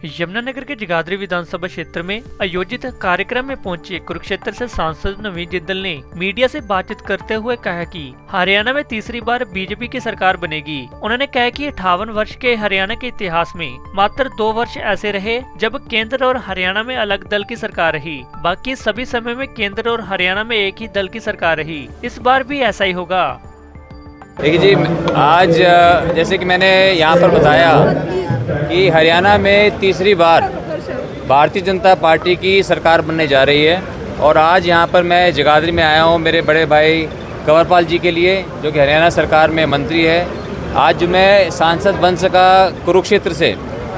यमुनानगर के जगाधरी विधानसभा क्षेत्र में आयोजित कार्यक्रम में पहुंचे कुरुक्षेत्र से सांसद नवीन जिंदल ने मीडिया से बातचीत करते हुए कहा कि हरियाणा में तीसरी बार बीजेपी की सरकार बनेगी। उन्होंने कहा कि 58 वर्ष के हरियाणा के इतिहास में मात्र 2 वर्ष ऐसे रहे जब केंद्र और हरियाणा में अलग दल की सरकार रही, बाकी सभी समय में केंद्र और हरियाणा में एक ही दल की सरकार रही। इस बार भी ऐसा ही होगा। देखिए जी, आज जैसे कि मैंने यहाँ पर बताया कि हरियाणा में तीसरी बार भारतीय जनता पार्टी की सरकार बनने जा रही है और आज यहाँ पर मैं जगाधरी में आया हूँ मेरे बड़े भाई कंवरपाल जी के लिए, जो कि हरियाणा सरकार में मंत्री है। आज जो मैं सांसद बन सका कुरुक्षेत्र से,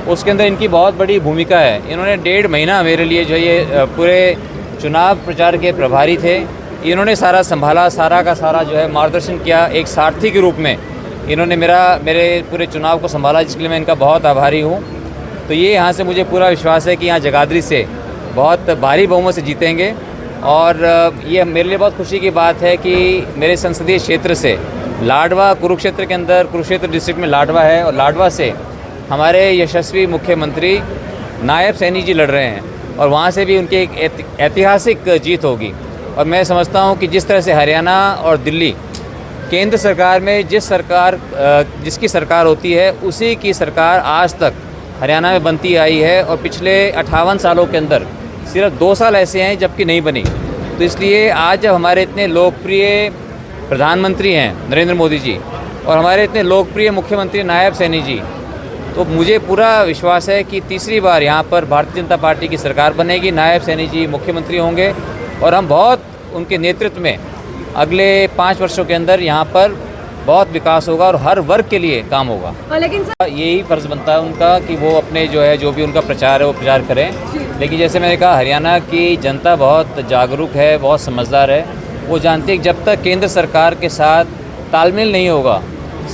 उसके अंदर इनकी बहुत बड़ी भूमिका है। इन्होंने 1.5 महीना मेरे लिए जो ये पूरे चुनाव प्रचार के प्रभारी थे, इन्होंने सारा संभाला, सारा का सारा जो है मार्गदर्शन किया। एक सारथी के रूप में इन्होंने मेरे पूरे चुनाव को संभाला, जिसके लिए मैं इनका बहुत आभारी हूँ। तो ये यहाँ से मुझे पूरा विश्वास है कि यहाँ जगाधरी से बहुत भारी बहुमत से जीतेंगे और ये मेरे लिए बहुत खुशी की बात है कि मेरे संसदीय क्षेत्र से लाडवा, कुरुक्षेत्र के अंदर कुरुक्षेत्र डिस्ट्रिक्ट में लाडवा है और लाडवा से हमारे यशस्वी मुख्यमंत्री नायब सैनी जी लड़ रहे हैं और वहाँ से भी उनकी एक ऐतिहासिक जीत होगी। और मैं समझता हूँ कि जिस तरह से हरियाणा और दिल्ली केंद्र सरकार में जिसकी सरकार होती है, उसी की सरकार आज तक हरियाणा में बनती आई है और पिछले 58 सालों के अंदर सिर्फ 2 साल ऐसे हैं जबकि नहीं बनी। तो इसलिए आज जब हमारे इतने लोकप्रिय प्रधानमंत्री हैं नरेंद्र मोदी जी और हमारे इतने लोकप्रिय मुख्यमंत्री नायब सैनी जी, तो मुझे पूरा विश्वास है कि तीसरी बार यहाँ पर भारतीय जनता पार्टी की सरकार बनेगी। नायब सैनी जी मुख्यमंत्री होंगे और हम बहुत उनके नेतृत्व में अगले 5 वर्षों के अंदर यहाँ पर बहुत विकास होगा और हर वर्ग के लिए काम होगा। लेकिन यही फर्ज बनता है उनका कि वो अपने जो भी उनका प्रचार है वो प्रचार करें। लेकिन जैसे मैंने कहा, हरियाणा की जनता बहुत जागरूक है, बहुत समझदार है। वो जानती है कि जब तक केंद्र सरकार के साथ तालमेल नहीं होगा,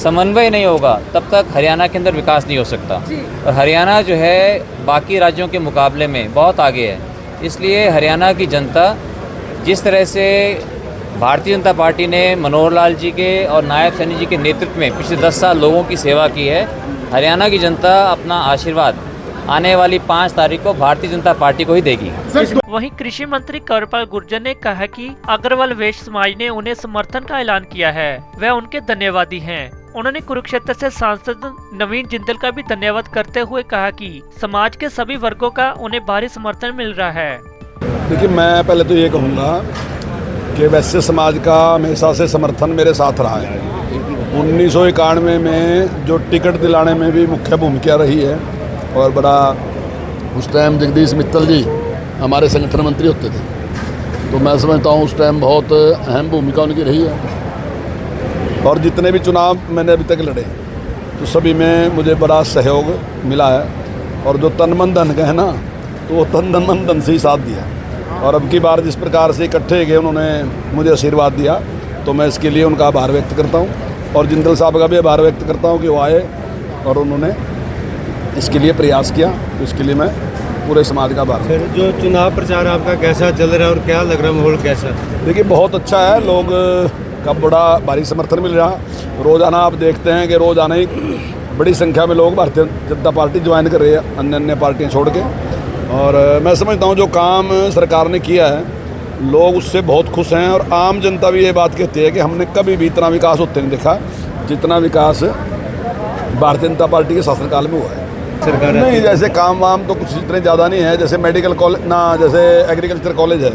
समन्वय नहीं होगा, तब तक हरियाणा के अंदर विकास नहीं हो सकता। और हरियाणा जो है बाकी राज्यों के मुकाबले में बहुत आगे है। इसलिए हरियाणा की जनता जिस तरह से भारतीय जनता पार्टी ने मनोहर लाल जी के और नायब सैनी जी के नेतृत्व में पिछले 10 साल लोगों की सेवा की है, हरियाणा की जनता अपना आशीर्वाद आने वाली 5 तारीख को भारतीय जनता पार्टी को ही देगी। वहीं कृषि मंत्री कंवरपाल गुर्जर ने कहा कि अग्रवाल वैश्य समाज ने उन्हें समर्थन का ऐलान किया है, वह उनके धन्यवादी हैं। उन्होंने कुरुक्षेत्र से सांसद नवीन जिंदल का भी धन्यवाद करते हुए कहा कि समाज के सभी वर्गों का उन्हें भारी समर्थन मिल रहा है। देखिए, मैं पहले तो ये कहूँगा कि वैश्य समाज का हमेशा से समर्थन मेरे साथ रहा है। 1991 में जो टिकट दिलाने में भी मुख्य भूमिका रही है और बड़ा उस टाइम जगदीश मित्तल जी हमारे संगठन मंत्री होते थे, तो मैं समझता हूँ उस टाइम बहुत अहम भूमिका उनकी रही है। और जितने भी चुनाव मैंने अभी तक लड़े तो सभी में मुझे बड़ा सहयोग मिला है और जो तन मन धन का है ना, तो वो तन मन धन से ही साथ दिया। और अब की बार जिस प्रकार से इकट्ठे गए उन्होंने मुझे आशीर्वाद दिया, तो मैं इसके लिए उनका आभार व्यक्त करता हूँ और जिंदल साहब का भी आभार व्यक्त करता हूँ कि वो आए और उन्होंने इसके लिए प्रयास किया। तो इसके लिए मैं पूरे समाज का आभार। फिर जो चुनाव प्रचार आपका कैसा चल रहा है और क्या लग रहा है माहौल कैसा? देखिए, बहुत अच्छा है, लोग का बड़ा भारी समर्थन मिल रहा। रोज़ाना आप देखते हैं कि रोज़ाना ही बड़ी संख्या में लोग भारतीय जनता पार्टी ज्वाइन कर रहे हैं अन्य पार्टियाँ छोड़ के। और मैं समझता हूँ जो काम सरकार ने किया है, लोग उससे बहुत खुश हैं और आम जनता भी ये बात कहती है कि हमने कभी भी इतना विकास होते नहीं देखा जितना विकास भारतीय जनता पार्टी के शासनकाल में हुआ है। सरकार नहीं, जैसे काम वाम तो कुछ इतने ज़्यादा नहीं है। जैसे मेडिकल कॉलेज ना, जैसे एग्रीकल्चर कॉलेज है,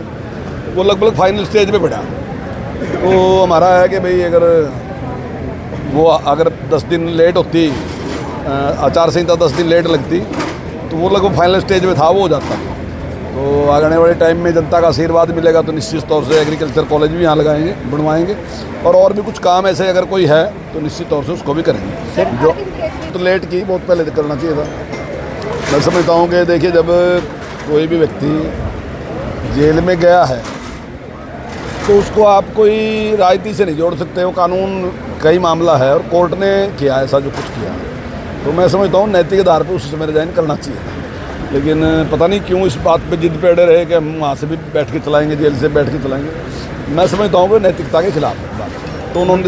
वो लगभग फाइनल स्टेज पे बैठा। तो हमारा है कि भाई अगर 10 दिन लेट होती, आचार संहिता 10 दिन लेट लगती, तो वो लगभग फाइनल स्टेज में था, वो हो जाता। तो आने वाले टाइम में जनता का आशीर्वाद मिलेगा तो निश्चित तौर से एग्रीकल्चर कॉलेज भी यहाँ लगाएंगे, बनवाएंगे और भी कुछ काम ऐसे अगर कोई है तो निश्चित तौर से उसको भी करेंगे। जो तो लेट की बहुत पहले करना चाहिए था। मैं समझता हूँ कि देखिए, जब कोई भी व्यक्ति जेल में गया है तो उसको आप कोई राजनीति से नहीं जोड़ सकते हो। कानून का ही मामला है और कोर्ट ने किया ऐसा जो कुछ किया, तो मैं समझता हूँ नैतिक आधार पर उसी समय रिजाइन करना चाहिए। लेकिन पता नहीं क्यों इस बात पे जिद पे अड़े रहे कि हम वहाँ से भी बैठ के चलाएंगे, जेल से बैठ के चलाएंगे। मैं समझता हूँ कि नैतिकता के खिलाफ है बात। तो उन्होंने